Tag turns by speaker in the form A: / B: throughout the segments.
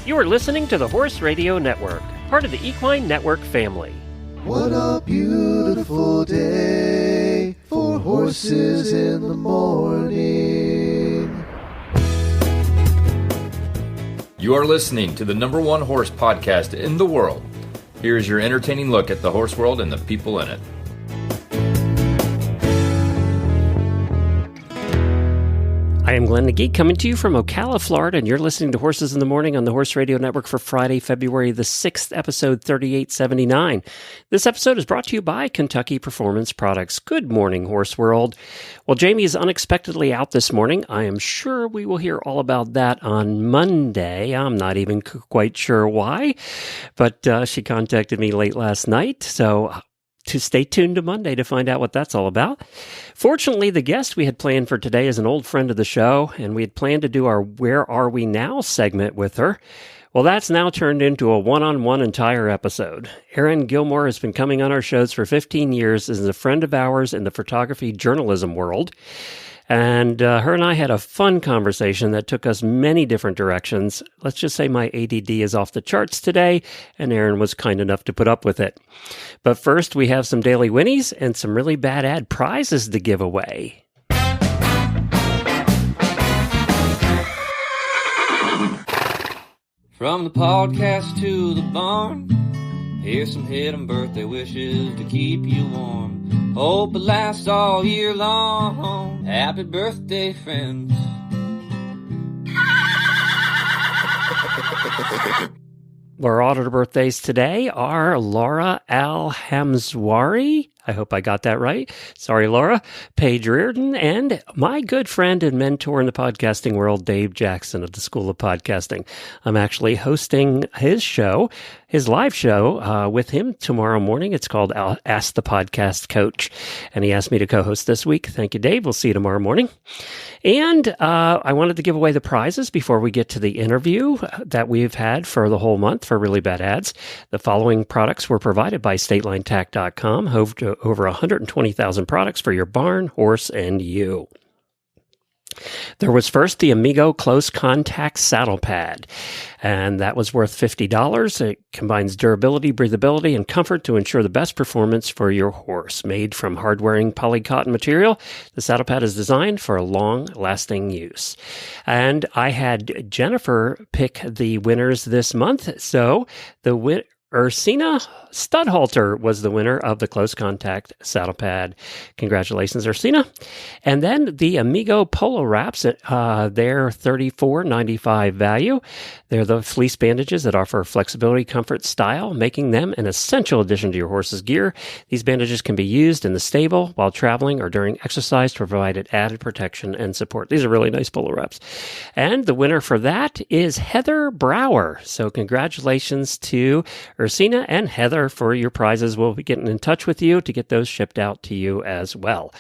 A: You are listening to the Horse Radio Network, part of the Equine Network family.
B: What a beautiful day for horses in the morning.
C: You are listening to the #1 horse podcast in the world. Here is your entertaining look at the horse world and the people in it.
A: I am Glenn the Geek, coming to you from Ocala, Florida, and you're listening to Horses in the Morning on the Horse Radio Network for Friday, February the 6th, episode 3879. This episode is brought to you by Kentucky Performance Products. Good morning, Horse World. Well, Jamie is unexpectedly out this morning. I am sure we will hear all about that on Monday. I'm not even quite sure why, but she contacted me late last night, so to stay tuned to Monday to find out what that's all about. Fortunately, the guest we had planned for today is an old friend of the show, and we had planned to do our Where Are We Now segment with her. Well, that's now turned into a one-on-one entire episode. Erin Gilmore has been coming on our shows for 15 years, is a friend of ours in the photography journalism world. And her and I had a fun conversation that took us many different directions. Let's just say my ADD is off the charts today, and Erin was kind enough to put up with it. But first, we have some daily winnies and some really bad ad prizes to give away.
D: From the podcast to the barn, here's some hidden birthday wishes to keep you warm. Hope it lasts all year long. Happy birthday, friends.
A: Our auditor birthdays today are Laura Al-Hamzwari. I hope I got that right. Sorry, Laura. Paige Reardon, and my good friend and mentor in the podcasting world, Dave Jackson of the School of Podcasting. I'm actually hosting his show, his live show, with him tomorrow morning. It's called Ask the Podcast Coach, and he asked me to co-host this week. Thank you, Dave. We'll see you tomorrow morning. And I wanted to give away the prizes before we get to the interview that we've had for the whole month for Really Bad Ads. The following products were provided by StatelineTac.com, home to over 120,000 products for your barn, horse, and you. There was first the Amigo Close Contact Saddle Pad, and that was worth $50. It combines durability, breathability, and comfort to ensure the best performance for your horse. Made from hard-wearing polycotton material, the saddle pad is designed for long-lasting use. And I had Jennifer pick the winners this month, so the Ursina Studhalter was the winner of the Close Contact Saddle Pad. Congratulations, Ursina. And then the Amigo Polo Wraps, they're $34.95 value. They're the fleece bandages that offer flexibility, comfort, style, making them an essential addition to your horse's gear. These bandages can be used in the stable, while traveling, or during exercise to provide added protection and support. These are really nice polo wraps. And the winner for that is Heather Brower. So congratulations to Ursina and Heather for your prizes. We'll be getting in touch with you to get those shipped out to you as well.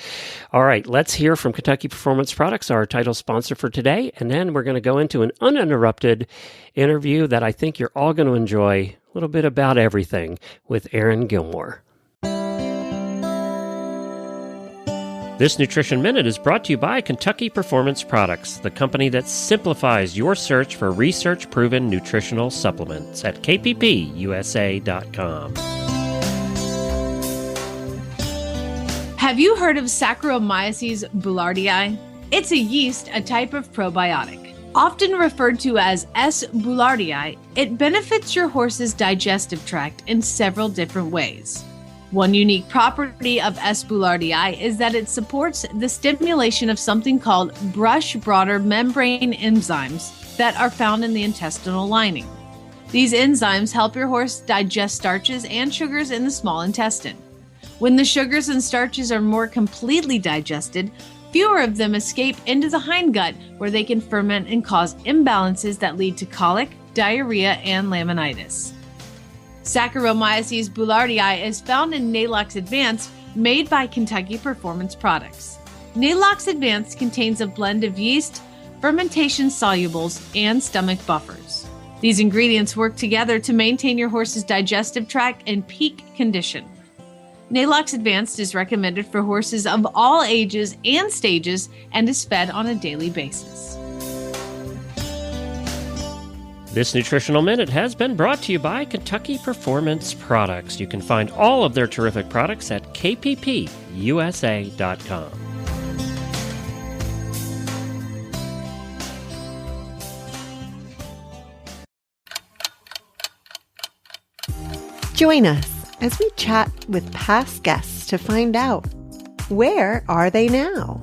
A: All right, let's hear from Kentucky Performance Products, our title sponsor for today, and then we're going to go into an uninterrupted interview that I think you're all going to enjoy, a little bit about everything, with Erin Gilmore. This Nutrition Minute is brought to you by Kentucky Performance Products, the company that simplifies your search for research-proven nutritional supplements at kppusa.com.
E: Have you heard of Saccharomyces boulardii? It's a yeast, a type of probiotic. Often referred to as S. boulardii, it benefits your horse's digestive tract in several different ways. One unique property of S. boulardii is that it supports the stimulation of something called brush-border membrane enzymes that are found in the intestinal lining. These enzymes help your horse digest starches and sugars in the small intestine. When the sugars and starches are more completely digested, fewer of them escape into the hindgut, where they can ferment and cause imbalances that lead to colic, diarrhea, and laminitis. Saccharomyces boulardii is found in Nalox Advanced, made by Kentucky Performance Products. Nalox Advanced contains a blend of yeast, fermentation solubles, and stomach buffers. These ingredients work together to maintain your horse's digestive tract in peak condition. Nalox Advanced is recommended for horses of all ages and stages and is fed on a daily basis.
A: This Nutritional Minute has been brought to you by Kentucky Performance Products. You can find all of their terrific products at kppusa.com.
F: Join us as we chat with past guests to find out, where are they now?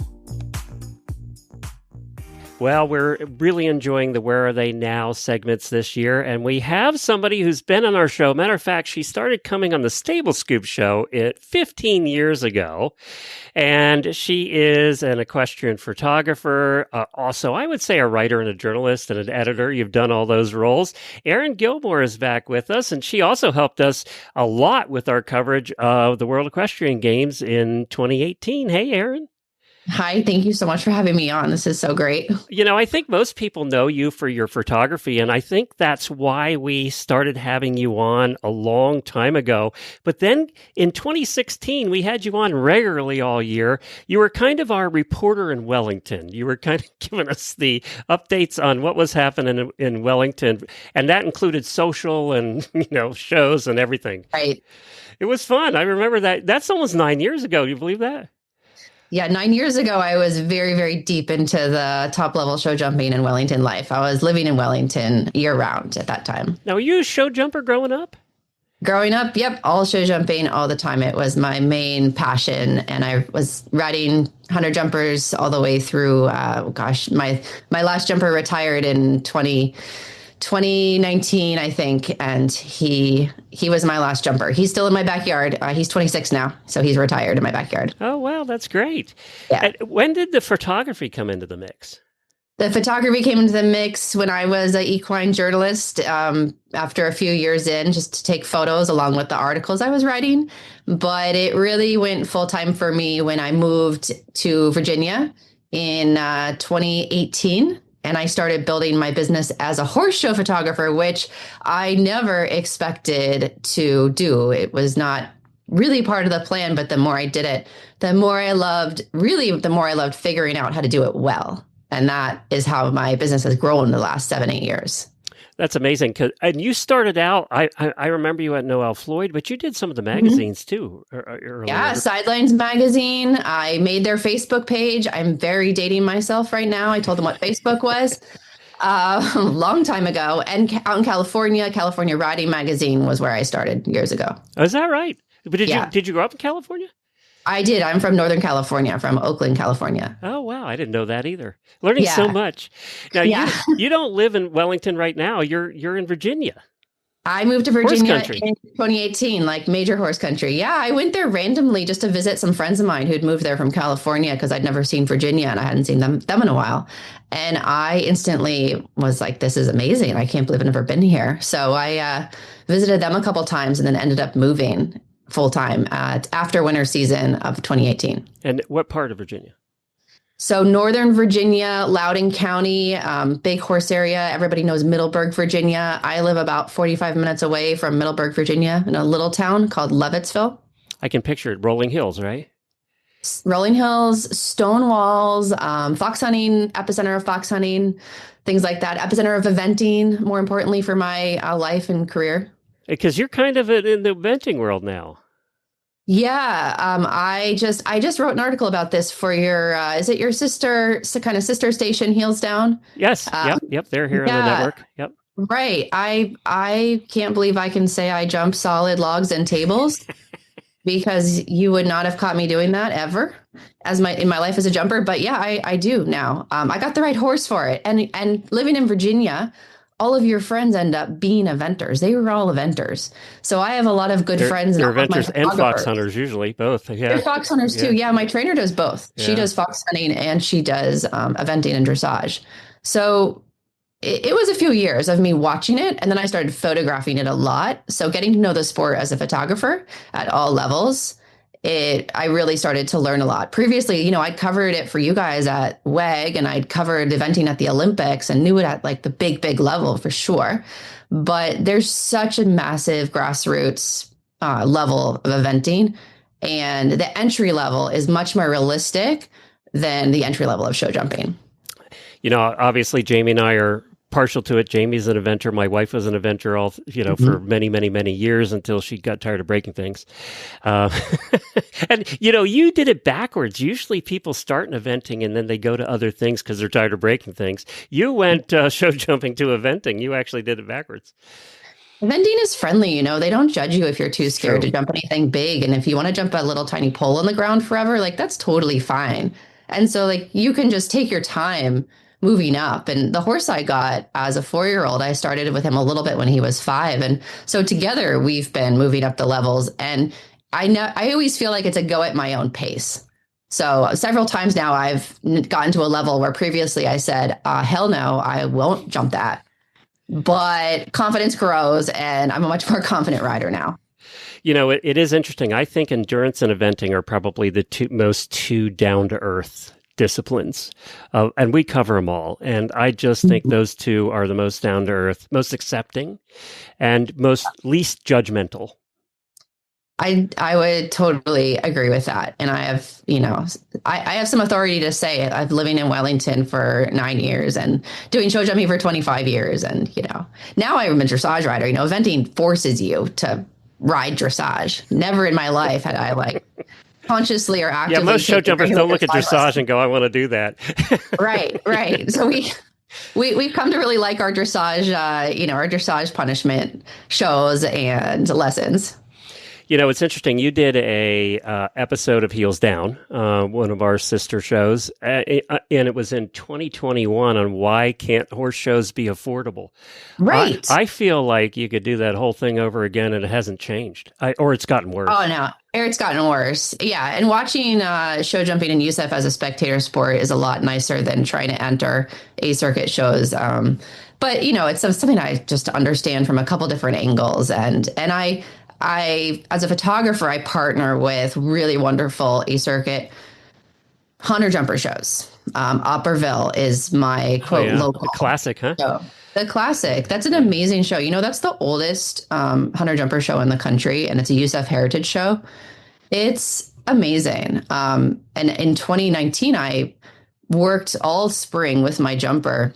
A: Well, we're really enjoying the Where Are They Now segments this year, and we have somebody who's been on our show. Matter of fact, she started coming on the Stable Scoop show 15 years ago, and she is an equestrian photographer, also, I would say, a writer and a journalist and an editor. You've done all those roles. Erin Gilmore is back with us, and she also helped us a lot with our coverage of the World Equestrian Games in 2018. Hey, Erin.
G: Hi, thank you so much for having me on. This is so great.
A: You know, I think most people know you for your photography, and I think that's why we started having you on a long time ago. But then in 2016, we had you on regularly all year. You were kind of our reporter in Wellington. You were kind of giving us the updates on what was happening in Wellington, and that included social and, shows and everything.
G: Right.
A: It was fun. I remember that. That's almost 9 years ago. Do you believe that?
G: Yeah, 9 years ago, I was very, very deep into the top level show jumping in Wellington life. I was living in Wellington year round at that time.
A: Now, were you a show jumper growing up?
G: Growing up, yep, all show jumping all the time. It was my main passion. And I was riding 100 jumpers all the way through, my last jumper retired in 2019, I think, and he was my last jumper. He's still in my backyard. He's 26 now, so he's retired in my backyard.
A: Oh, wow, that's great.
G: Yeah.
A: And when did the photography come into the mix?
G: The photography came into the mix when I was an equine journalist after a few years in, just to take photos along with the articles I was writing. But it really went full-time for me when I moved to Virginia in 2018. And I started building my business as a horse show photographer, which I never expected to do. It was not really part of the plan, but the more I did it, the more I loved figuring out how to do it well. And that is how my business has grown the last 7-8 years.
A: That's amazing. And you started out, I remember you at Noel Floyd, but you did some of the magazines too. Earlier.
G: Yeah, Sidelines Magazine. I made their Facebook page. I'm very dating myself right now. I told them what Facebook was a long time ago. And out in California Riding Magazine was where I started years ago.
A: Oh, is that right? But did you grow up in California?
G: I did. I'm from Northern California, from Oakland, California.
A: Oh, wow. I didn't know that either. Learning so much. Now, you don't live in Wellington right now. You're in Virginia.
G: I moved to Virginia in 2018, like major horse country. Yeah, I went there randomly just to visit some friends of mine who'd moved there from California because I'd never seen Virginia and I hadn't seen them in a while. And I instantly was like, this is amazing. I can't believe I've never been here. So I visited them a couple times and then ended up moving full-time after winter season of 2018.
A: And what part of Virginia?
G: So Northern Virginia, Loudoun County, big horse area. Everybody knows Middleburg, Virginia. I live about 45 minutes away from Middleburg, Virginia, in a little town called Lovettsville.
A: I can picture it. Rolling Hills, right?
G: Rolling Hills, stone walls, fox hunting, epicenter of fox hunting, things like that. Epicenter of eventing, more importantly for my life and career.
A: Because you're kind of in the eventing world now.
G: Yeah, I just wrote an article about this for your, is it your sister station, Heels Down?
A: Yes, yep, they're here on the network, yep.
G: Right, I can't believe I can say I jump solid logs and tables because you would not have caught me doing that ever in my life as a jumper, but yeah, I do now. I got the right horse for it, and living in Virginia, all of your friends end up being eventers. They were all eventers. So I have a lot of good friends.
A: They're eventers and fox hunters, usually, both. Yeah.
G: They're fox hunters too. Yeah, my trainer does both. Yeah. She does fox hunting and she does eventing and dressage. So it was a few years of me watching it. And then I started photographing it a lot. So getting to know the sport as a photographer at all levels, I really started to learn a lot. Previously, I'd covered it for you guys at WEG and I'd covered eventing at the Olympics and knew it at like the big, big level for sure. But there's such a massive grassroots level of eventing, and the entry level is much more realistic than the entry level of show jumping.
A: Obviously Jamie and I are partial to it. Jamie's an eventer. My wife was an eventer for many, many, many years until she got tired of breaking things. And, you did it backwards. Usually people start in eventing and then they go to other things because they're tired of breaking things. You went show jumping to eventing. You actually did it backwards.
G: Eventing is friendly, they don't judge you if you're too scared
A: True.
G: to jump anything big. And if you want to jump a little tiny pole on the ground forever, that's totally fine. And so you can just take your time moving up. And the horse I got as a 4-year-old, I started with him a little bit when he was 5. And so together we've been moving up the levels. And I always feel like it's a go at my own pace. So several times now I've gotten to a level where previously I said, hell no, I won't jump that. But confidence grows and I'm a much more confident rider now.
A: It is interesting. I think endurance and eventing are probably the two down to earth disciplines, and we cover them all. And I just think those two are the most down to earth, most accepting, and least judgmental.
G: I would totally agree with that. And I have, I have some authority to say it. I've living in Wellington for 9 years and doing show jumping for 25 years. And, now I'm a dressage rider. Eventing forces you to ride dressage. Never in my life had I consciously or actively.
A: Yeah, most show jumpers don't look at dressage and go, I want to do that.
G: Right. So we've come to really like our dressage, our dressage punishment shows and lessons.
A: It's interesting. You did a episode of Heels Down, one of our sister shows, and it was in 2021 on why can't horse shows be affordable.
G: Right.
A: I feel like you could do that whole thing over again, and it hasn't changed, or it's gotten worse.
G: Oh no, it's gotten worse. Yeah, and watching show jumping in USEF as a spectator sport is a lot nicer than trying to enter A circuit shows. But it's something I just understand from a couple different angles, and I, as a photographer, I partner with really wonderful A circuit hunter jumper shows. Upperville is my quote local
A: the classic, huh?
G: show. The classic. That's an amazing show. That's the oldest hunter jumper show in the country, and it's a USEF heritage show. It's amazing. And in 2019, I worked all spring with my jumper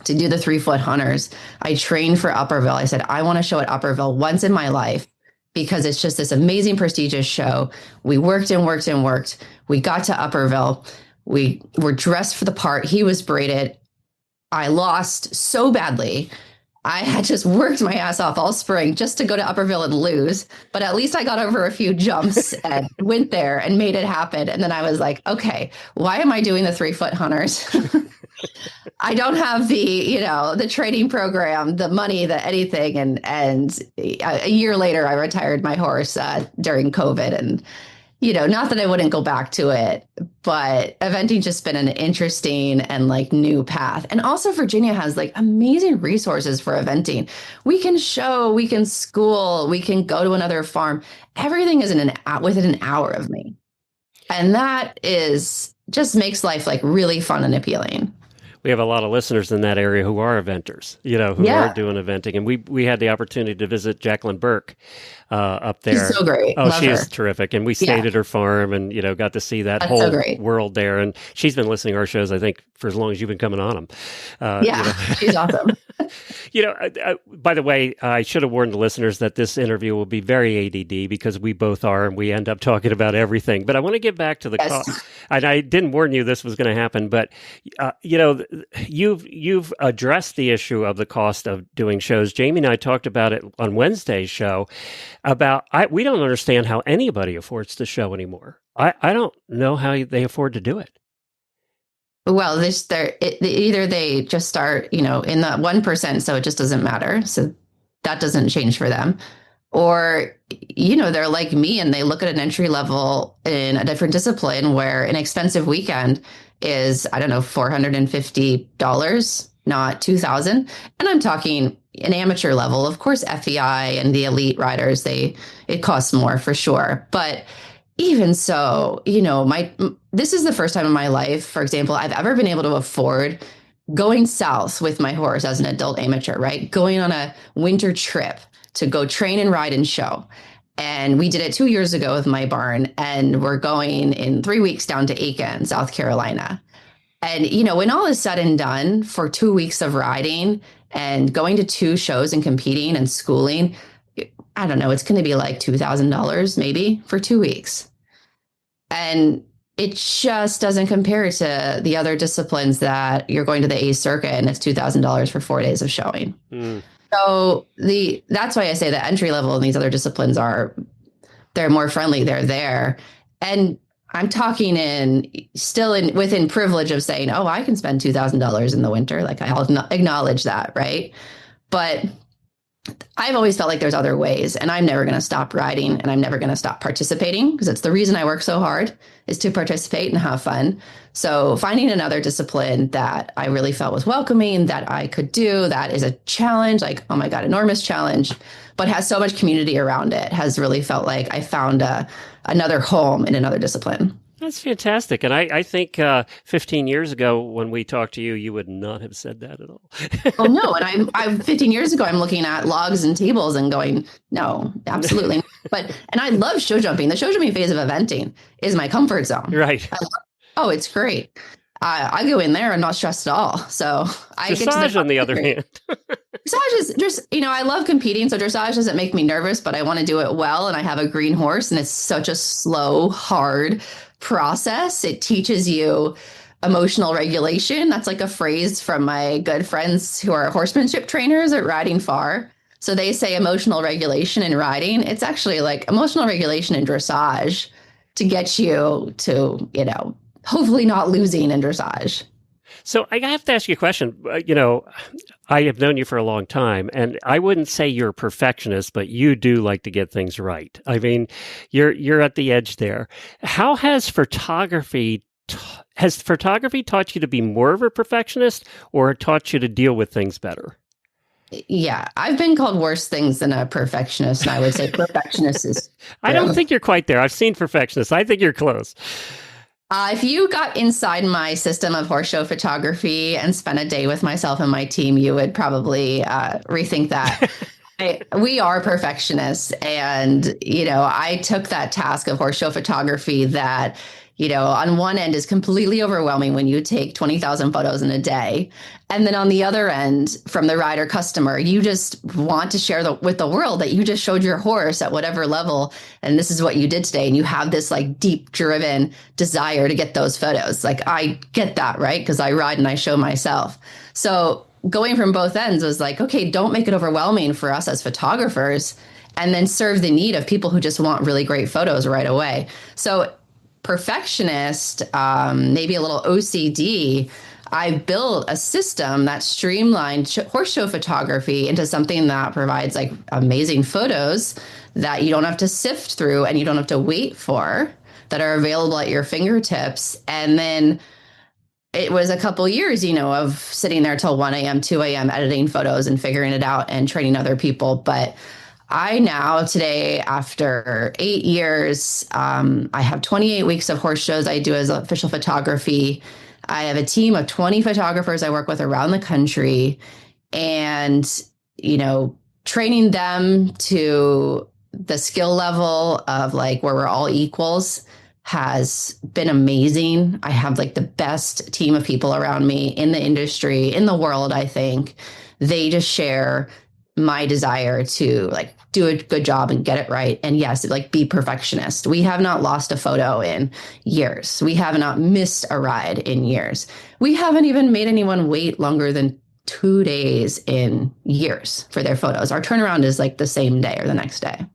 G: to do the 3-foot hunters. I trained for Upperville. I said, I want to show at Upperville once in my life, because it's just this amazing, prestigious show. We worked and worked and worked. We got to Upperville. We were dressed for the part. He was braided. I lost so badly. I had just worked my ass off all spring just to go to Upperville and lose. But at least I got over a few jumps and went there and made it happen. And then I was like, okay, why am I doing the 3-foot hunters? I don't have the training program, the money, the anything. And a year later, I retired my horse during COVID. And, not that I wouldn't go back to it, but eventing just been an interesting and new path. And also Virginia has amazing resources for eventing. We can show, we can school, we can go to another farm. Everything is within an hour of me. And that just makes life really fun and appealing.
A: We have a lot of listeners in that area who are eventers, who are doing eventing. And we had the opportunity to visit Jacqueline Burke up there.
G: She's so great.
A: Oh,
G: Love
A: she
G: her.
A: is terrific. And we stayed at her farm and, got to see that whole world there. And she's been listening to our shows, I think, for as long as you've been coming on them.
G: She's awesome.
A: By the way, I should have warned the listeners that this interview will be very ADD because we both are, and we end up talking about everything. But I want to get back to the cost. And I didn't warn you this was going to happen, but you've addressed the issue of the cost of doing shows. Jamie and I talked about it on Wednesday's show. We don't understand how anybody affords to show anymore. I don't know how they afford to do it.
G: Well, either they just start, in the 1%, so it just doesn't matter. So that doesn't change for them. Or, they're like me and they look at an entry level in a different discipline where an expensive weekend is, I don't know, $450, not $2,000. And I'm talking an amateur level. Of course, FEI and the elite riders, it costs more for sure. But even so, this is the first time in my life, for example, I've ever been able to afford going south with my horse as an adult amateur, right? Going on a winter trip to go train and ride and show. And we did it 2 years ago with my barn, and we're going in 3 weeks down to Aiken, South Carolina. And, when all is said and done for 2 weeks of riding and going to 2 shows and competing and schooling, I don't know, it's going to be like $2,000 maybe for 2 weeks. And it just doesn't compare to the other disciplines that you're going to the A circuit and it's $2,000 for 4 days of showing. So that's why I say the entry level in these other disciplines they're more friendly. They're there. And I'm talking within privilege of saying, oh, I can spend $2,000 in the winter. Like I'll acknowledge that. Right. But I've always felt like there's other ways, and I'm never going to stop riding, and I'm never going to stop participating, because it's the reason I work so hard is to participate and have fun. So finding another discipline that I really felt was welcoming, that I could do, that is a challenge, like, oh my God, enormous challenge, but has so much community around it, has really felt like I found another home in another discipline.
A: That's fantastic. And I think 15 years ago when we talked to you, you would not have said that at all.
G: Oh, no. And I'm 15 years ago, I'm looking at logs and tables and going, no, absolutely. And I love show jumping. The show jumping phase of eventing is my comfort zone.
A: Right.
G: It's great. I go in there and not stressed at all. So I
A: dressage, on the other hand.
G: Dressage is just, I love competing. So dressage doesn't make me nervous, but I want to do it well. And I have a green horse, and it's such a slow, hard process. It teaches you emotional regulation. That's like a phrase from my good friends who are horsemanship trainers at Riding Far. So they say emotional regulation in riding. It's actually like emotional regulation in dressage to get you to, hopefully not losing in dressage.
A: So I have to ask you a question. I have known you for a long time, and I wouldn't say you're a perfectionist, but you do like to get things right. I mean, you're at the edge there. How has photography taught you to be more of a perfectionist, or taught you to deal with things better?
G: Yeah, I've been called worse things than a perfectionist, and I would say perfectionist is...
A: I don't think you're quite there. I've seen perfectionists. I think you're close.
G: If you got inside my system of horse show photography and spent a day with myself and my team, you would probably rethink that. We are perfectionists. And, I took that task of horse show photography that, on one end is completely overwhelming when you take 20,000 photos in a day. And then on the other end, from the rider customer, you just want to share with the world that you just showed your horse at whatever level. And this is what you did today. And you have this like deep driven desire to get those photos. Like I get that, right? Because I ride and I show myself. So going from both ends was like, okay, don't make it overwhelming for us as photographers, and then serve the need of people who just want really great photos right away. So perfectionist, maybe a little OCD, I built a system that streamlined horse show photography into something that provides like amazing photos that you don't have to sift through and you don't have to wait for, that are available at your fingertips. And then it was a couple years, of sitting there till 1 a.m., 2 a.m., editing photos and figuring it out and training other people. But I now today, after 8 years, I have 28 weeks of horse shows I do as official photography. I have a team of 20 photographers I work with around the country, and, training them to the skill level of like where we're all equals has been amazing. I have like the best team of people around me in the industry, in the world, I think. They just share my desire to like do a good job and get it right. And yes, like be perfectionist. We have not lost a photo in years. We have not missed a ride in years. We haven't even made anyone wait longer than 2 days in years for their photos. Our turnaround is like the same day or the next day.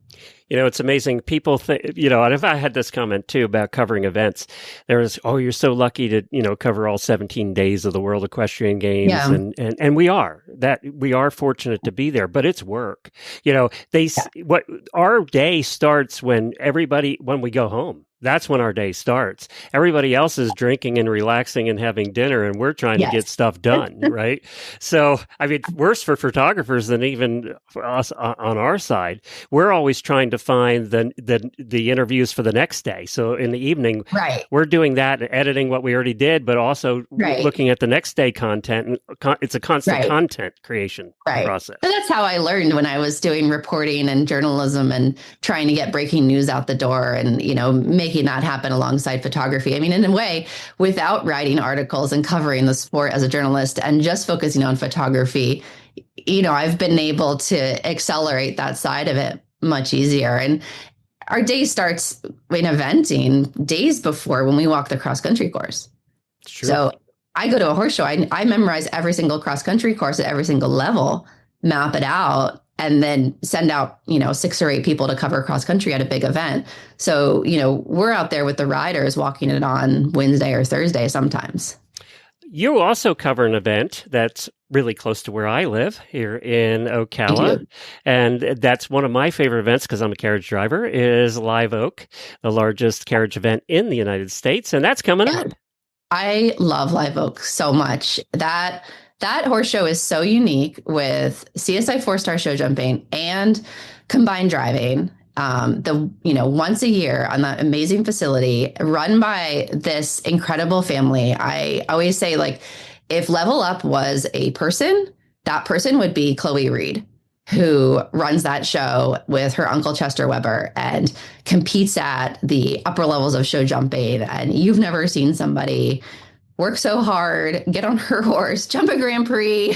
A: It's amazing. People think, and if I had this comment too about covering events, there was, oh, you're so lucky to, cover all 17 days of the World Equestrian Games. Yeah. And we are fortunate to be there, but it's work. What our day starts when we go home. That's when our day starts. Everybody else is drinking and relaxing and having dinner, and we're trying to get stuff done, right? So, I mean, worse for photographers than even for us on our side. We're always trying to find the interviews for the next day. So in the evening, we're doing that and editing what we already did, but also looking at the next day content. And it's a constant content creation process.
G: And that's how I learned when I was doing reporting and journalism and trying to get breaking news out the door and, making making that happen alongside photography. I mean, in a way, without writing articles and covering the sport as a journalist and just focusing on photography, I've been able to accelerate that side of it much easier. And our day starts in eventing days before when we walk the cross country course.
A: Sure.
G: So I go to a horse show. I memorize every single cross country course at every single level, map it out, and then send out, 6 or 8 people to cover cross country at a big event. So, we're out there with the riders walking it on Wednesday or Thursday sometimes.
A: You also cover an event that's really close to where I live here in Ocala. And that's one of my favorite events because I'm a carriage driver is Live Oak, the largest carriage event in the United States. And that's coming up.
G: I love Live Oak so much. That horse show is so unique with CSI 4-star show jumping and combined driving. Once a year on that amazing facility run by this incredible family. I always say, like, if Level Up was a person, that person would be Chloe Reed, who runs that show with her uncle Chester Weber and competes at the upper levels of show jumping. And you've never seen somebody work so hard, get on her horse, jump a Grand Prix,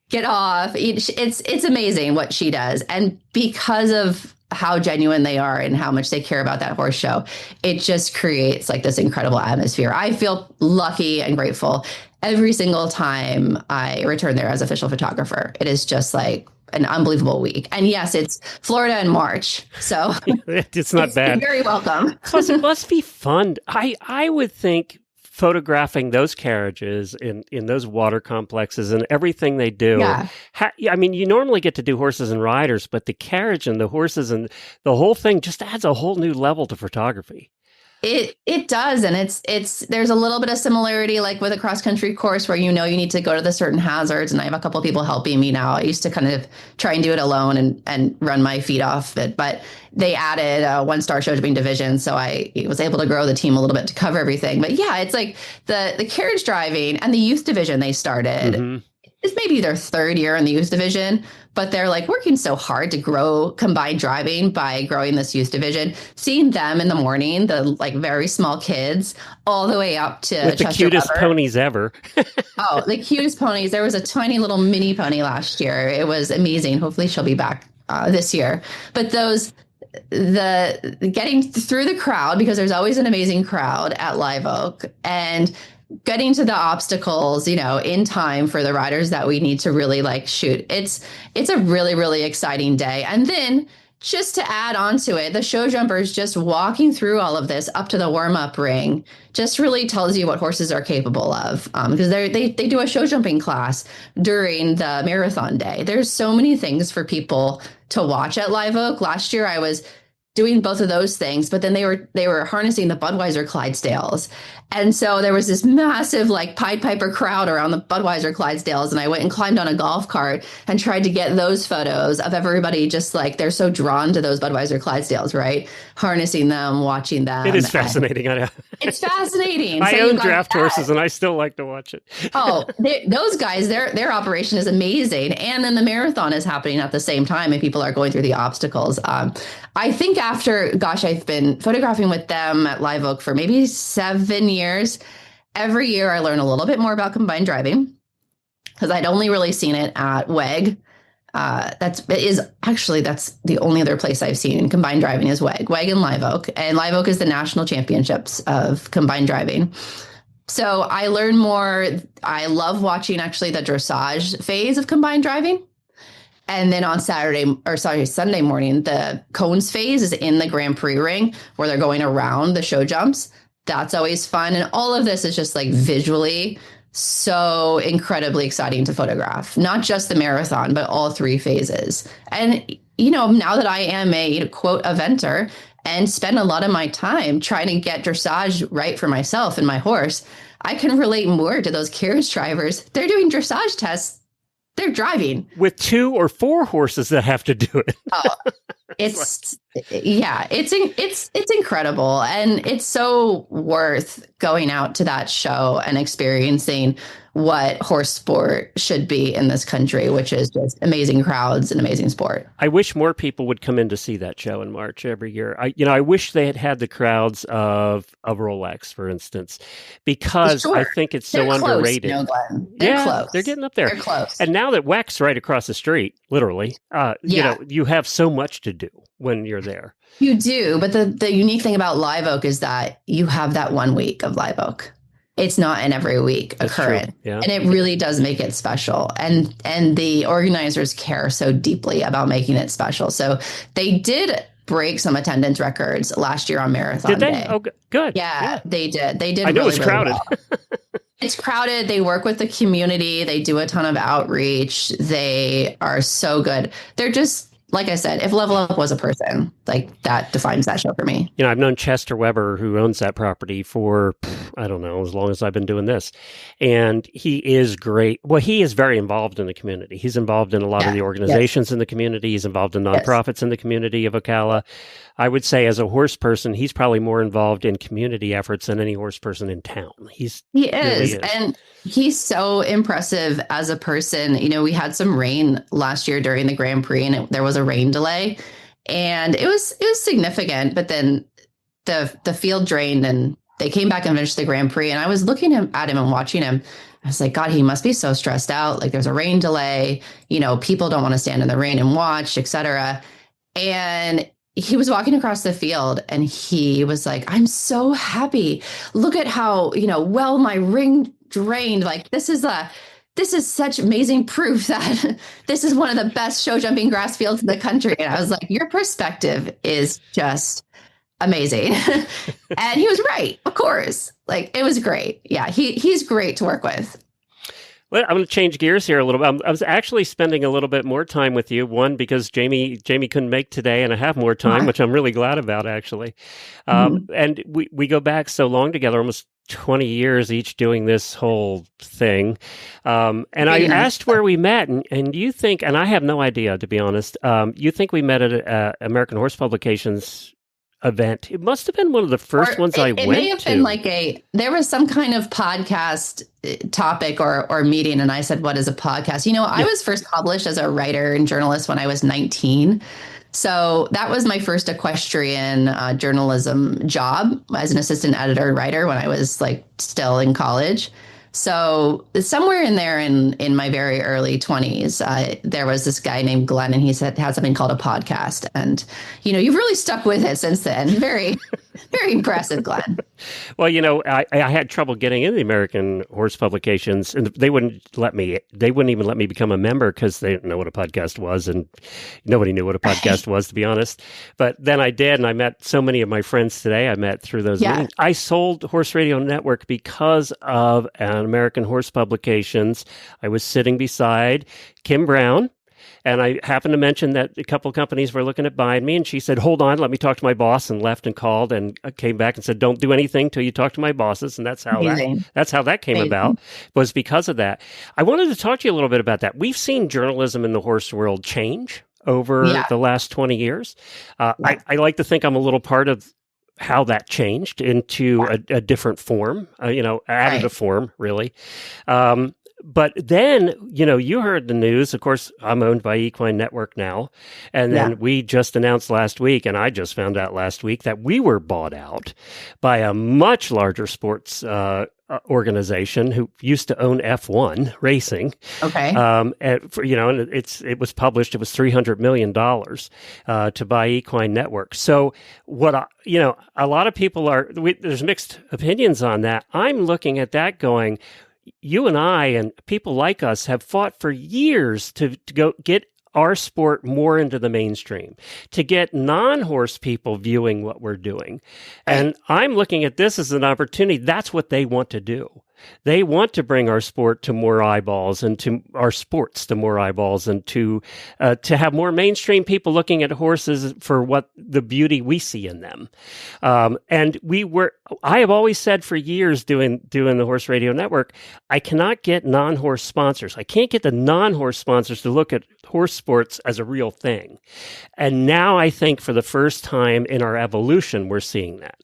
G: get off. It's amazing what she does. And because of how genuine they are and how much they care about that horse show, it just creates like this incredible atmosphere. I feel lucky and grateful every single time I return there as official photographer. It is just like an unbelievable week. And yes, it's Florida in March, so
A: it's not bad.
G: You're very welcome.
A: Plus, it must be fun. I would think photographing those carriages in those water complexes and everything they do.
G: Yeah.
A: I mean, you normally get to do horses and riders, but the carriage and the horses and the whole thing just adds a whole new level to photography.
G: It does. And there's a little bit of similarity like with a cross country course where you need to go to the certain hazards. And I have a couple of people helping me now. I used to kind of try and do it alone and run my feet off it. But they added a 1-star show jumping division. So I was able to grow the team a little bit to cover everything. But yeah, it's like the carriage driving and the youth division they started. Mm-hmm. It's maybe their 3rd year in the youth division, but they're like working so hard to grow combined driving by growing this youth division. Seeing them in the morning, the like very small kids, all the way up to
A: with the
G: Chester
A: cutest
G: Weber.
A: Ponies ever.
G: Oh, the cutest ponies. There was a tiny little mini pony last year. It was amazing. Hopefully she'll be back this year. But the getting through the crowd, because there's always an amazing crowd at Live Oak, and getting to the obstacles, in time for the riders that we need to really like shoot. It's a really, really exciting day. And then just to add on to it, the show jumpers just walking through all of this up to the warm-up ring just really tells you what horses are capable of. Because they do a show jumping class during the marathon day. There's so many things for people to watch at Live Oak. Last year I was doing both of those things, but then they were harnessing the Budweiser Clydesdales. And so there was this massive like Pied Piper crowd around the Budweiser Clydesdales. And I went and climbed on a golf cart and tried to get those photos of everybody just like, they're so drawn to those Budweiser Clydesdales, right? Harnessing them, watching them.
A: It is fascinating. I know.
G: It's fascinating.
A: I own draft horses and I still like to watch it.
G: Those guys, their operation is amazing. And then the marathon is happening at the same time and people are going through the obstacles. I think I've been photographing with them at Live Oak for maybe 7 years. Every year I learn a little bit more about combined driving because I'd only really seen it at WEG. That's the only other place I've seen combined driving is WEG and Live Oak. And Live Oak is the national championships of combined driving. So I learn more. I love watching actually the dressage phase of combined driving. And then on Sunday morning, the cones phase is in the Grand Prix ring where they're going around the show jumps. That's always fun. And all of this is just like visually so incredibly exciting to photograph, not just the marathon, but all 3 phases. And, now that I am a quote eventer and spend a lot of my time trying to get dressage right for myself and my horse, I can relate more to those carriage drivers. They're doing dressage tests. They're driving
A: with 2 or 4 horses that have to do it.
G: It's incredible, and it's so worth going out to that show and experiencing what horse sport should be in this country, which is just amazing crowds and amazing sport.
A: I wish more people would come in to see that show in March every year. I wish they had the crowds of Rolex, for instance, because I think it's so underrated.
G: Glenn. They're close.
A: They're getting up there.
G: They're close.
A: And now that WEC's right across the street, literally, you have so much to do when you're there.
G: You do, but the unique thing about Live Oak is that you have that 1 week of Live Oak. It's not an every week occurrence. Yeah. And it really does make it special. And the organizers care so deeply about making it special. So they did break some attendance records last year on Marathon Day.
A: Oh, good.
G: Yeah, they did. They did.
A: I know
G: really,
A: it's crowded.
G: Really well. It's crowded. They work with the community. They do a ton of outreach. They are so good. They're just, like I said, if Level Up was a person, like that defines that show for me.
A: I've known Chester Weber, who owns that property, for, I don't know, as long as I've been doing this. And he is great. Well, he is very involved in the community. He's involved in a lot of the organizations in the community. He's involved in nonprofits in the community of Ocala. I would say as a horse person, he's probably more involved in community efforts than any horse person in town. He is.
G: And he's so impressive as a person. We had some rain last year during the Grand Prix, and there was a rain delay, and it was significant, but then the field drained and they came back and finished the Grand Prix. And I was looking at him and watching him. I was like, God, he must be so stressed out. Like, there's a rain delay, people don't want to stand in the rain and watch, etc. And he was walking across the field and he was like, I'm so happy. Look at how, well my ring drained. Like, this is such amazing proof that this is one of the best show jumping grass fields in the country. And I was like, your perspective is just amazing. And he was right, of course. Like, it was great. Yeah, he's great to work with.
A: Well, I'm going to change gears here a little bit. I was actually spending a little bit more time with you. One, because Jamie couldn't make today, and I have more time, which I'm really glad about, actually. And we go back so long together, almost 20 years each doing this whole thing. And I asked where we met, and you think, and I have no idea, to be honest, you think we met at American Horse Publications event. It must have been one of the first ones I went to. It may have been
G: like there was some kind of podcast topic or meeting, and I said, what is a podcast? I was first published as a writer and journalist when I was 19. So that was my first equestrian journalism job as an assistant editor and writer when I was still in college. So somewhere in there in my very early 20s, there was this guy named Glenn, and he had something called a podcast. And, you've really stuck with it since then. Very, very impressive, Glenn.
A: Well, I had trouble getting into the American Horse Publications, and they wouldn't even let me become a member because they didn't know what a podcast was, and nobody knew what a podcast was, to be honest. But then I did, and I met so many of my friends today I met through those meetings. I sold Horse Radio Network because of an American Horse Publications. I was sitting beside Kim Brown, and I happened to mention that a couple of companies were looking at buying me, and she said, hold on, let me talk to my boss, and left and called and came back and said, don't do anything till you talk to my bosses. And that's how that came about, was because of that. I wanted to talk to you a little bit about that. We've seen journalism in the horse world change over the last 20 years. I like to think I'm a little part of how that changed into a different form, added a form, really. But then, you heard the news. Of course, I'm owned by Equine Network now. And then we just announced last week, and I just found out last week, that we were bought out by a much larger sports organization who used to own F1 racing.
G: Okay.
A: And it was published, it was $300 million to buy Equine Network. So a lot of people there's mixed opinions on that. I'm looking at that going, you and I and people like us have fought for years to go get our sport more into the mainstream, to get non-horse people viewing what we're doing. And I'm looking at this as an opportunity. That's what they want to do. They want to bring our sport to more eyeballs and to our sports to more eyeballs and to have more mainstream people looking at horses for what the beauty we see in them. And I have always said for years doing the Horse Radio Network, I cannot get non-horse sponsors. I can't get the non-horse sponsors to look at horse sports as a real thing. And now I think for the first time in our evolution, we're seeing that.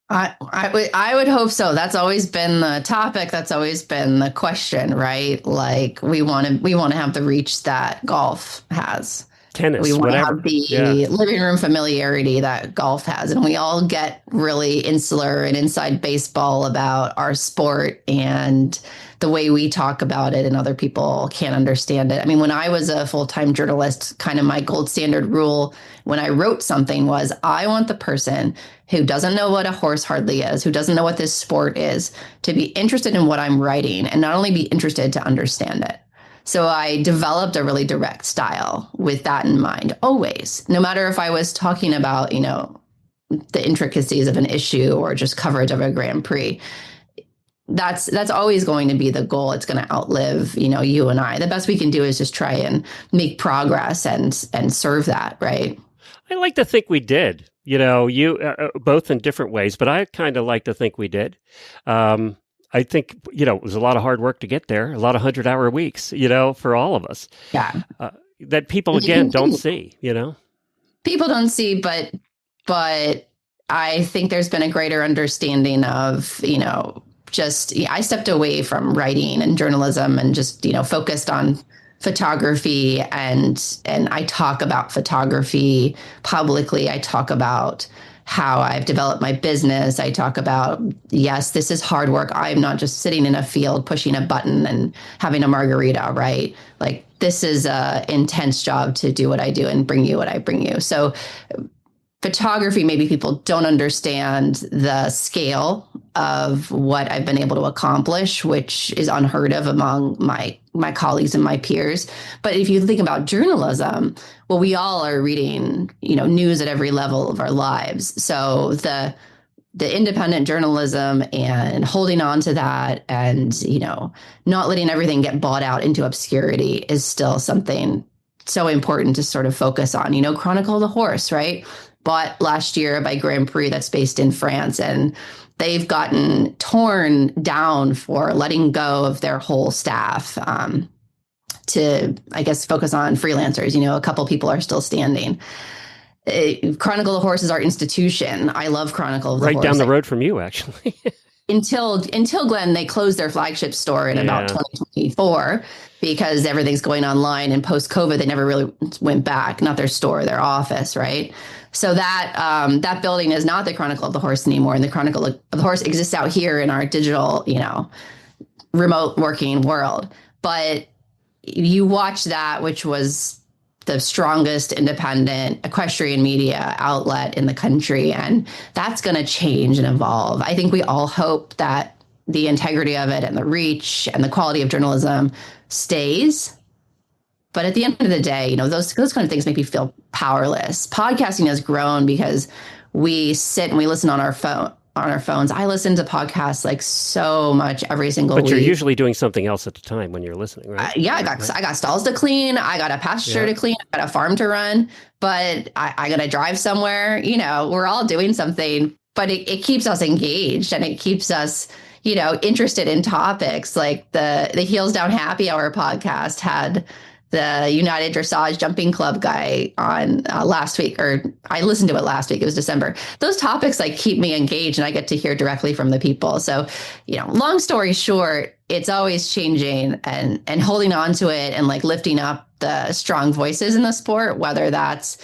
G: I would hope so. That's always been the topic. That's always been the question, right? Like we want to have the reach that golf has.
A: Tennis,
G: we want
A: whatever.
G: to have the living room familiarity that golf has. And we all get really insular and inside baseball about our sport and the way we talk about it, and other people can't understand it. I mean, when I was a full-time journalist, kind of my gold standard rule when I wrote something was I want the person who doesn't know what a horse hardly is, who doesn't know what this sport is, to be interested in what I'm writing, and not only be interested to understand it. So I developed a really direct style with that in mind, always, no matter if I was talking about, the intricacies of an issue or just coverage of a Grand Prix. That's always going to be the goal. It's going to outlive, you and I. The best we can do is just try and make progress and serve that, right?
A: I like to think we did, you both in different ways, but I kind of like to think we did. I think, it was a lot of hard work to get there, a lot of 100-hour weeks, for all of us.
G: Yeah.
A: That people, again, don't see,
G: People don't see, but I think there's been a greater understanding of, I stepped away from writing and journalism and just, focused on photography, and I talk about photography publicly. I talk about how I've developed my business. I talk about, yes, this is hard work. I'm not just sitting in a field pushing a button and having a margarita, right? Like, this is a intense job to do what I do and bring you what I bring you. So photography, maybe people don't understand the scale of what I've been able to accomplish, which is unheard of among my colleagues and my peers. But if you think about journalism, well, we all are reading, news at every level of our lives. So the independent journalism and holding on to that and, not letting everything get bought out into obscurity is still something so important to sort of focus on. Chronicle the Horse, right? Bought last year by Grand Prix that's based in France, and they've gotten torn down for letting go of their whole staff to, I guess, focus on freelancers. A couple people are still standing. Chronicle the Horse is our institution. I love Chronicle the Horse.
A: Right down the road from you, actually.
G: Until Glenn, they closed their flagship store in about 2024 because everything's going online, and post-COVID, they never really went back. Not their store, their office, right? So that building is not the Chronicle of the Horse anymore, and the Chronicle of the Horse exists out here in our digital, remote working world. But you watch that, which was the strongest independent equestrian media outlet in the country, and that's going to change and evolve. I think we all hope that the integrity of it and the reach and the quality of journalism stays. But at the end of the day, those kind of things make me feel powerless. Podcasting has grown because we sit and we listen on our phones. I listen to podcasts like so much every single week.
A: But you're usually doing something else at the time when you're listening, right?
G: I got stalls to clean. I got a pasture to clean. I got a farm to run. But I got to drive somewhere. We're all doing something. But it keeps us engaged, and it keeps us, interested in topics. Like the Heels Down Happy Hour podcast had the United Dressage Jumping Club guy on last week, or I listened to it last week. It was December. Those topics keep me engaged, and I get to hear directly from the people. So, long story short, it's always changing and holding on to it and lifting up the strong voices in the sport, whether that's,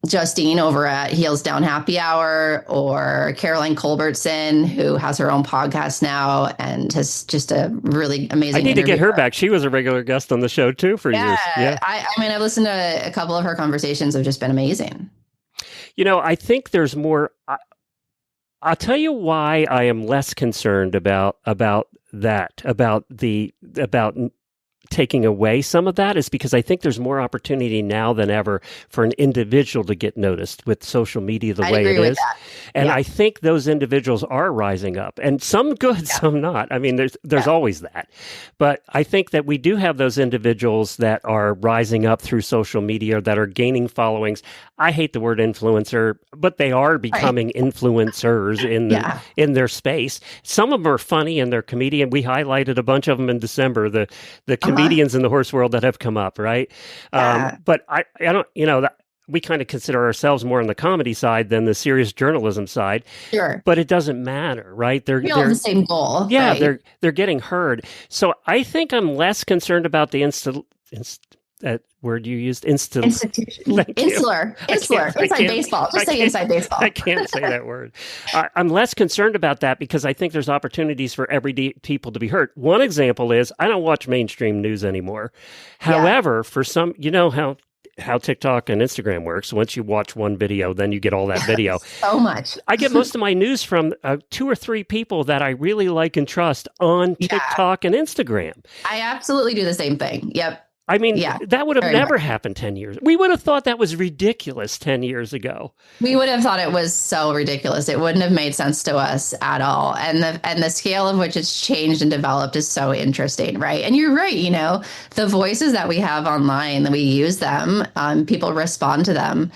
G: Justine over at Heels Down Happy Hour, or Caroline Culbertson, who has her own podcast now and has just a really amazing.
A: I need to get her back. She was a regular guest on the show too for years.
G: Yeah, I mean, I've listened to a couple of her conversations. Have just been amazing.
A: I think there's more. I'll tell you why I am less concerned about taking away some of that is because I think there's more opportunity now than ever for an individual to get noticed with social media the way it is.
G: That.
A: And I think those individuals are rising up, and some good, some not. I mean, there's always that. But I think that we do have those individuals that are rising up through social media that are gaining followings. I hate the word influencer, but they are becoming influencers in their space. Some of them are funny and they're comedian. We highlighted a bunch of them in December, the comedians in the horse world that have come up, right? But I don't, we kind of consider ourselves more on the comedy side than the serious journalism side.
G: Sure.
A: But it doesn't matter, right? They're
G: the same goal.
A: Yeah,
G: right?
A: they're getting heard. So I think I'm less concerned about the that word you used,
G: institution. Insular. Inside baseball. Just say inside baseball.
A: I can't say that word. I'm less concerned about that because I think there's opportunities for everyday people to be heard. One example is I don't watch mainstream news anymore. However, for some, how TikTok and Instagram works. Once you watch one video, then you get all that video.
G: So much.
A: I get most of my news from 2 or 3 people that I really like and trust on TikTok and Instagram.
G: I absolutely do the same thing. Yep.
A: I mean, that would have never happened 10 years. We would have thought that was ridiculous 10 years ago.
G: We would have thought it was so ridiculous. It wouldn't have made sense to us at all. And the scale of which it's changed and developed is so interesting, right? And you're right, the voices that we have online, that we use them, people respond to them,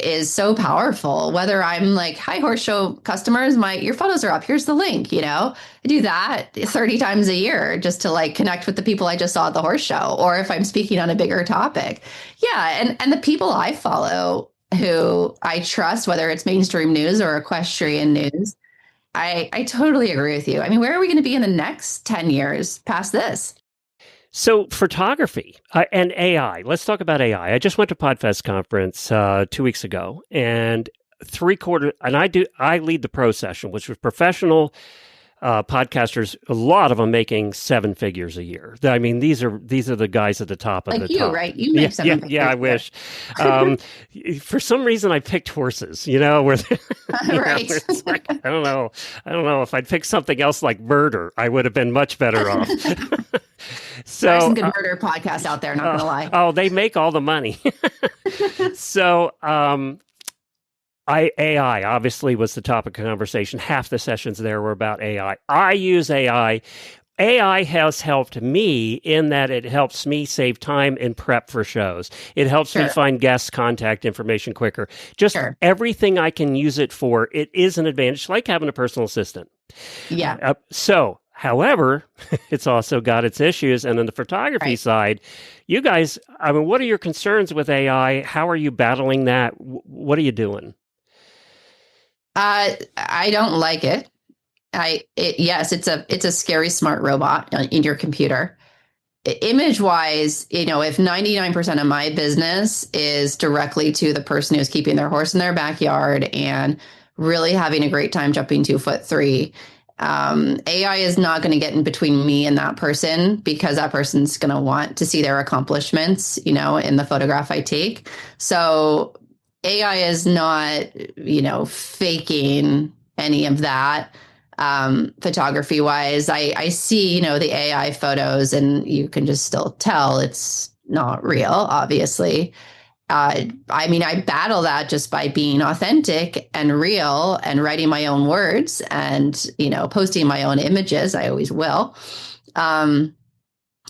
G: is so powerful. Whether I'm like, hi, horse show customers, your photos are up. Here's the link. I do that 30 times a year just to connect with the people I just saw at the horse show, or if I'm speaking on a bigger topic. Yeah. And the people I follow who I trust, whether it's mainstream news or equestrian news, I totally agree with you. I mean, where are we going to be in the next 10 years past this?
A: So photography and AI. Let's talk about AI. I just went to PodFest conference 2 weeks ago, and I lead the pro session, which was professional podcasters. A lot of them making 7 figures a year. I mean, these are the guys at the top of the top.
G: Right? You make 7 figures.
A: Yeah, I wish. For some reason, I picked horses. Where
G: right?
A: It's like, I don't know. If I'd picked something else like murder, I would have been much better off. So
G: there's some good murder podcasts out there, not going to lie.
A: Oh, they make all the money. So AI obviously was the topic of conversation. Half the sessions there were about AI. I use AI. AI has helped me in that it helps me save time and prep for shows. It helps me find guests' contact information quicker. Just everything I can use it for, it is an advantage, like having a personal assistant.
G: Yeah.
A: However, it's also got its issues. And on the photography side, you guys, I mean, what are your concerns with AI? How are you battling that? What are you doing?
G: I don't like it. Yes, it's a scary smart robot in your computer. Image wise, if 99% of my business is directly to the person who's keeping their horse in their backyard and really having a great time jumping 2'3", AI is not going to get in between me and that person, because that person's going to want to see their accomplishments, in the photograph I take. So AI is not, faking any of that. Photography wise, I see, the AI photos, and you can just still tell it's not real, obviously. I battle that just by being authentic and real and writing my own words and, posting my own images. I always will. And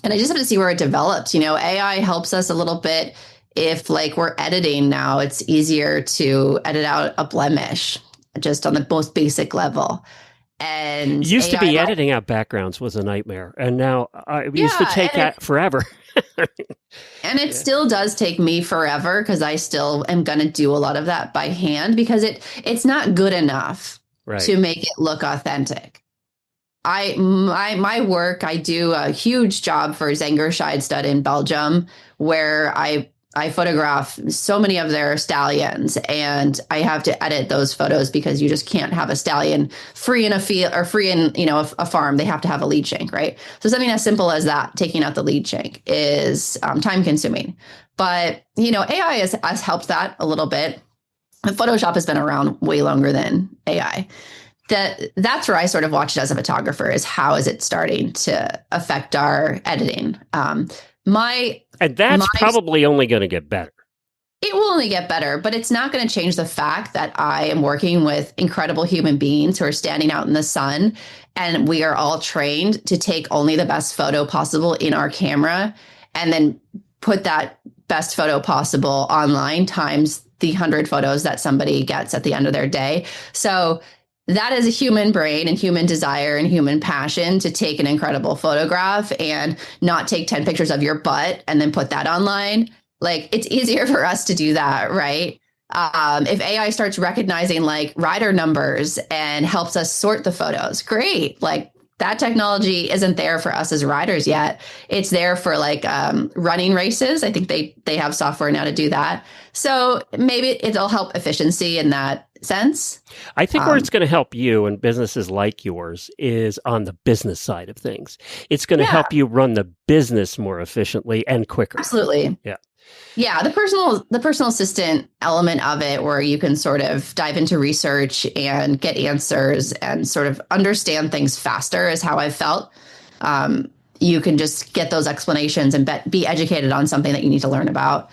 G: I just have to see where it develops. AI helps us a little bit. If we're editing now, it's easier to edit out a blemish just on the most basic level. And
A: it used to be editing out backgrounds was a nightmare. And now it used to take that forever.
G: And it still does take me forever, because I still am going to do a lot of that by hand, because it's not good enough to make it look authentic. My work, I do a huge job for Zangerscheid Stud in Belgium, where I photograph so many of their stallions, and I have to edit those photos because you just can't have a stallion free in a field or free in, a farm. They have to have a lead shank, right? So something as simple as that, taking out the lead shank, is time consuming. But, AI has helped that a little bit. Photoshop has been around way longer than AI. that's where I sort of watch it as a photographer, is how is it starting to affect our editing.
A: And that's probably only going to get better.
G: It will only get better, but it's not going to change the fact that I am working with incredible human beings who are standing out in the sun, and we are all trained to take only the best photo possible in our camera and then put that best photo possible online times the 100 photos that somebody gets at the end of their day. So that is a human brain and human desire and human passion to take an incredible photograph and not take 10 pictures of your butt and then put that online. Like, it's easier for us to do that, right? If AI starts recognizing like rider numbers and helps us sort the photos, great. Like, that technology isn't there for us as riders yet. It's there for like running races. I think they have software now to do that. So maybe it'll help efficiency in that sense.
A: I think where it's going to help you and businesses like yours is on the business side of things. It's going to help you run the business more efficiently and quicker.
G: Absolutely.
A: Yeah.
G: Yeah, the personal assistant element of it, where you can sort of dive into research and get answers and sort of understand things faster, is how I've felt. You can just get those explanations and be educated on something that you need to learn about.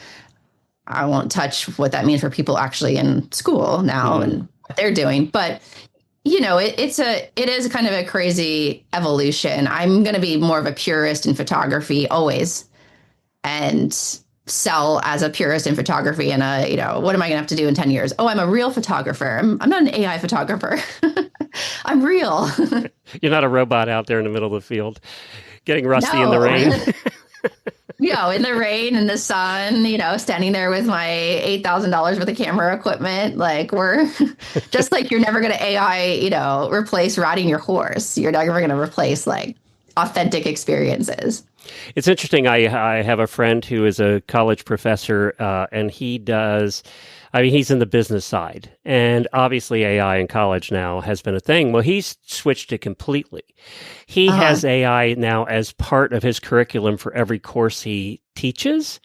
G: I won't touch what that means for people actually in school now and what they're doing, but you know, it is kind of a crazy evolution. I'm going to be more of a purist in photography always, and sell as a purist in photography. And what am I going to have to do in 10 years? Oh, I'm a real photographer. I'm not an AI photographer. I'm real.
A: You're not a robot out there in the middle of the field getting rusty in the rain.
G: In the rain, in the sun, standing there with my $8,000 worth of camera equipment. Like, we're just like, you're never going to AI, replace riding your horse. You're never going to replace like authentic experiences.
A: It's interesting. I have a friend who is a college professor, and he's in the business side. And obviously AI in college now has been a thing. Well, he's switched it completely. He has AI now as part of his curriculum for every course he teaches,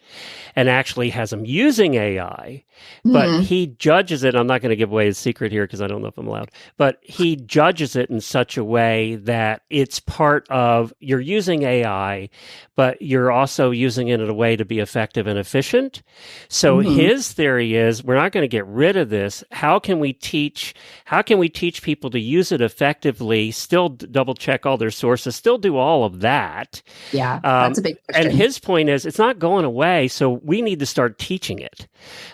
A: and actually has him using AI, but he judges it. I'm not going to give away his secret here because I don't know if I'm allowed, but he judges it in such a way that it's part of, you're using AI, but you're also using it in a way to be effective and efficient. So his theory is, we're not going to get rid of this. How can we teach people to use it effectively, still double check all their sources, still do all of that? Yeah,
G: that's a big question.
A: And his point is, it's not going away, so we need to start teaching it.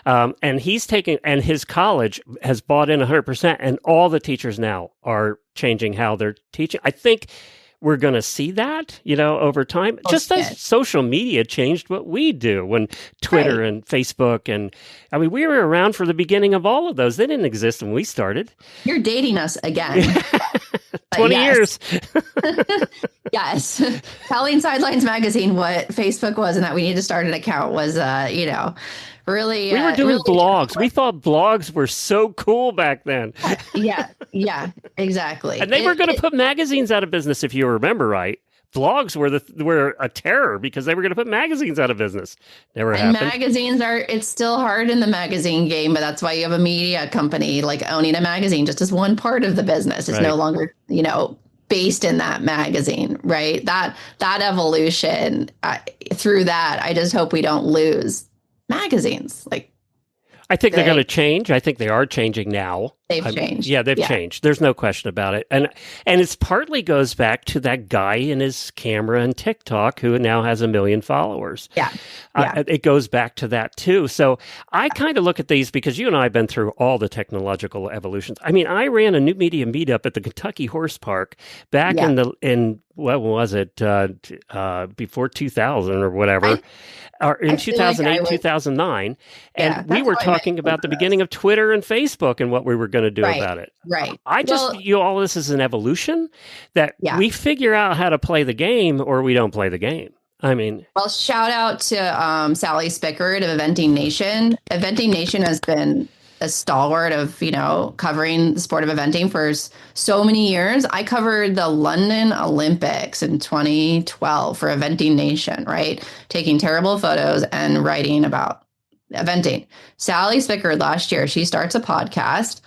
A: And his college has bought in 100%, and all the teachers now are changing how they're teaching. I think we're going to see that, over time, just as social media changed what we do when Twitter and Facebook, and we were around for the beginning of all of those. They didn't exist when we started.
G: You're dating us again.
A: 20 years.
G: Yes. Telling Sidelines Magazine what Facebook was and that we need to start an account was, really.
A: We were doing blogs. We thought blogs were so cool back then.
G: Yeah, exactly.
A: And they were going to put magazines out of business, if you remember right. Blogs were a terror because they were going to put magazines out of business. Never happened.
G: And magazines it's still hard in the magazine game, but that's why you have a media company. Like, owning a magazine just as one part of the business is no longer, based in that magazine, right? That evolution, through that, I just hope we don't lose magazines. Like,
A: I think they're going to change. I think they are changing now.
G: They've changed.
A: Yeah, they've changed. There's no question about it. And it's partly goes back to that guy in his camera and TikTok who now has 1 million followers.
G: Yeah.
A: It goes back to that too. So I kind of look at these, because you and I have been through all the technological evolutions. I mean, I ran a new media meetup at the Kentucky Horse Park back in what was it, before 2000 or whatever, or in 2008, 2009. And we were talking about the beginning of Twitter and Facebook and what we were going to do about it.
G: Right.
A: I just view all this as an evolution, that we figure out how to play the game or we don't play the game. Well, shout out to Sally Spickard of Eventing Nation. Eventing Nation has been a stalwart of, covering the sport of eventing for so many years. I covered the London Olympics in 2012 for Eventing Nation, right? Taking terrible photos and writing about eventing. Sally Spickard last year, she starts a podcast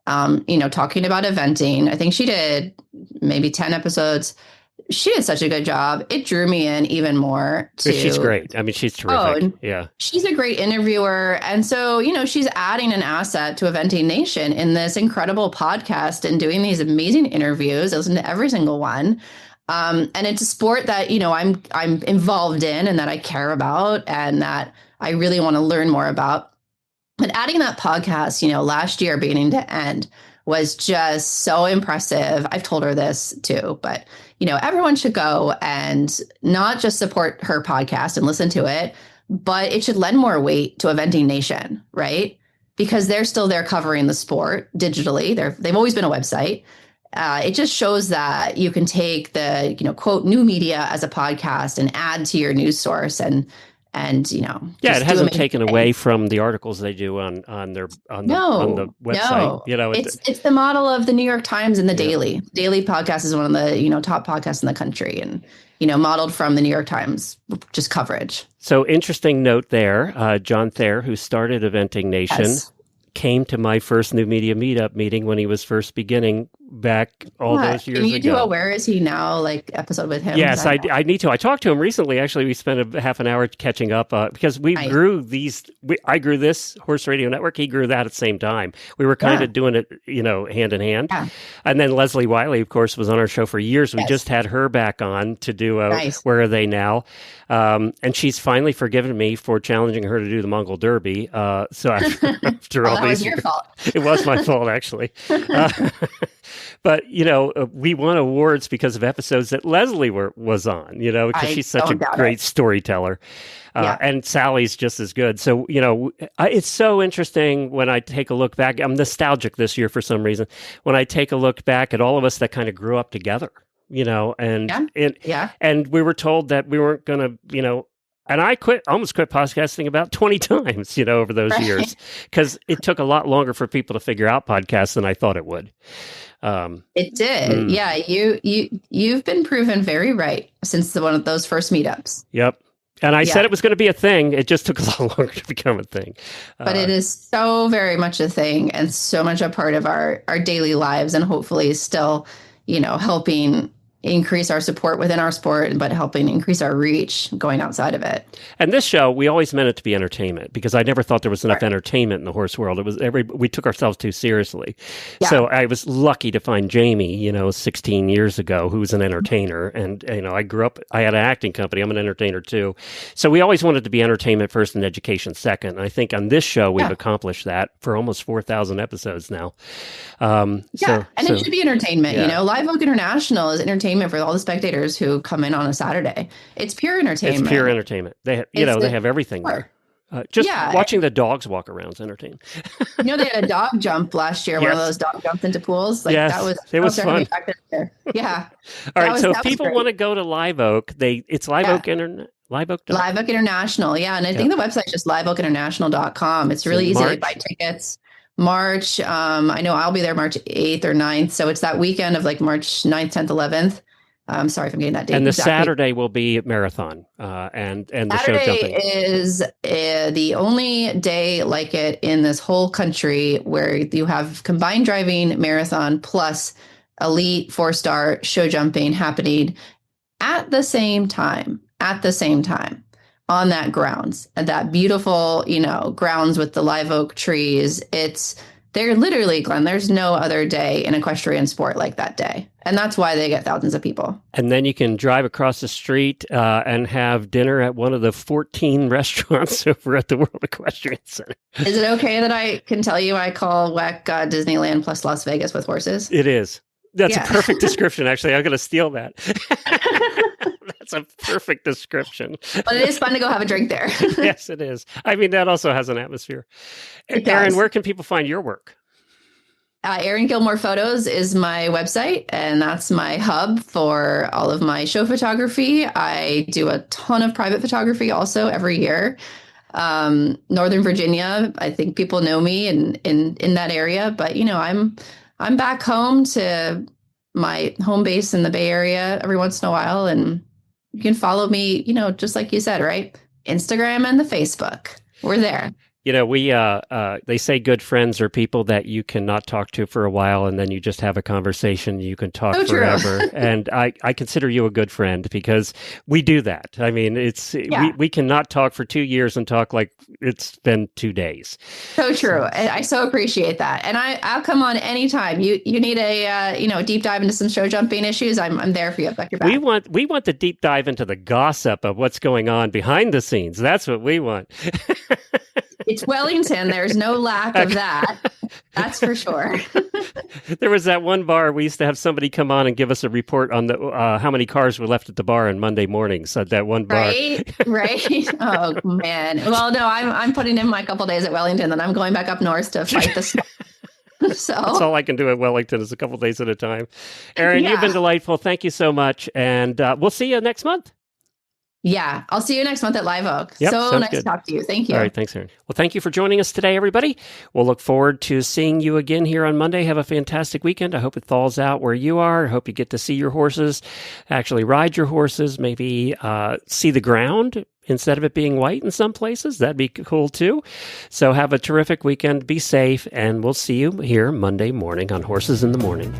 G: talking about eventing. I think she did maybe 10 episodes. She did such a good job. It drew me in even more.
A: She's great. I mean, she's terrific. Yeah.
G: She's a great interviewer. And so, she's adding an asset to Eventing Nation in this incredible podcast and doing these amazing interviews. I listen to every single one. And it's a sport that, I'm involved in and that I care about and that I really want to learn more about. But adding that podcast, last year beginning to end was just so impressive. I've told her this too, but everyone should go and not just support her podcast and listen to it, but it should lend more weight to Eventing Nation, right? Because they're still there covering the sport digitally. They've always been a website. It just shows that you can take the, quote, new media as a podcast and add to your news source and
A: it hasn't taken away from the articles they do on the website.
G: No. It's the model of the New York Times and the Daily. Daily podcast is one of the top podcasts in the country, and modeled from the New York Times just coverage.
A: So interesting note there. John Thayer, who started Eventing Nation, came to my first new media meetup meeting when he was first beginning back those years ago.
G: Can you do a Where Is He Now episode with him?
A: Yes, I need to. I talked to him recently. Actually, we spent a half an hour catching up because we grew these. I grew this Horse Radio Network. He grew that at the same time. We were kind of doing it, hand in hand. Yeah. And then Leslie Wiley, of course, was on our show for years. We just had her back on to do Where Are They Now? And she's finally forgiven me for challenging her to do the Mongol Derby. So after all these,
G: was your fault.
A: It was my fault, actually. But, we won awards because of episodes that Leslie was on, because she's such a great storyteller. And Sally's just as good. So, it's so interesting when I take a look back. I'm nostalgic this year for some reason. When I take a look back at all of us that kind of grew up together, and we were told that we weren't going to, and I almost quit podcasting about 20 times, over those years, because it took a lot longer for people to figure out podcasts than I thought it would.
G: It did. Yeah. You've been proven very right since one of those first meetups.
A: Yep. And I said it was going to be a thing. It just took a lot longer to become a thing.
G: But it is so very much a thing and so much a part of our daily lives, and hopefully still, helping increase our support within our sport, but helping increase our reach going outside of it.
A: And this show, we always meant it to be entertainment, because I never thought there was enough entertainment in the horse world. It was we took ourselves too seriously. Yeah. So I was lucky to find Jamie, 16 years ago, who was an entertainer. And, I grew up, I had an acting company. I'm an entertainer too. So we always wanted to be entertainment first and education second. And I think on this show, we've accomplished that for almost 4,000 episodes now.
G: It should be entertainment. Live Oak International is entertainment for all the spectators who come in on a Saturday. It's pure entertainment.
A: It's pure entertainment. They have everything there. Watching the dogs walk around is entertaining.
G: They had a dog jump last year. One of those dog jumped into pools.
A: It was fun.
G: Yeah.
A: All right. So if people want to go to Live Oak, it's Live Oak Internet. Live Oak
G: International. Yeah. And I think the website's just liveoakinternational.com. It's really easy to buy tickets. March. I know I'll be there March 8th or 9th. So it's that weekend of March 9th, 10th, 11th. I'm sorry if I'm getting that date.
A: And the Saturday will be marathon, and the
G: Saturday
A: show jumping
G: is the only day like it in this whole country where you have combined driving, marathon plus elite 4-star show jumping happening at the same time on that grounds, and that beautiful, grounds with the live oak trees. They're literally, Glenn, there's no other day in equestrian sport like that day. And that's why they get thousands of people.
A: And then you can drive across the street and have dinner at one of the 14 restaurants over at the World Equestrian Center.
G: Is it okay that I can tell you I call WEC Disneyland plus Las Vegas with horses?
A: It is. That's a perfect description, actually. I'm going to steal that. That's a perfect description.
G: But it is fun to go have a drink there.
A: Yes, it is. I mean, that also has an atmosphere. Erin, where can people find your work?
G: Erin Gilmore Photos is my website, and that's my hub for all of my show photography. I do a ton of private photography also every year. Northern Virginia, I think people know me in that area, but I'm back home to my home base in the Bay Area every once in a while, and you can follow me, just like you said, right? Instagram and the Facebook. We're there.
A: They say good friends are people that you cannot talk to for a while, and then you just have a conversation. You can talk forever. And I consider you a good friend because we do that. I mean, we cannot talk for 2 years and talk like it's been 2 days.
G: So true. I so appreciate that. And I'll come on anytime. You need a deep dive into some show jumping issues. I'm there for you. I've got your back.
A: We want the deep dive into the gossip of what's going on behind the scenes. That's what we want.
G: It's Wellington. There's no lack of that. That's for sure.
A: There was that one bar we used to have somebody come on and give us a report on the how many cars were left at the bar on Monday mornings at that one bar.
G: Right. Oh man. Well, no, I'm putting in my couple days at Wellington, then I'm going back up north to fight this. So
A: that's all I can do at Wellington is a couple days at a time. Erin, you've been delightful. Thank you so much, and we'll see you next month.
G: Yeah, I'll see you next month at Live Oak.
A: Yep,
G: so nice to talk to you. Thank you.
A: All right, thanks, Erin. Well, thank you for joining us today, everybody. We'll look forward to seeing you again here on Monday. Have a fantastic weekend. I hope it thaws out where you are. I hope you get to see your horses, actually ride your horses, maybe see the ground instead of it being white in some places. That'd be cool, too. So have a terrific weekend. Be safe, and we'll see you here Monday morning on Horses in the Morning.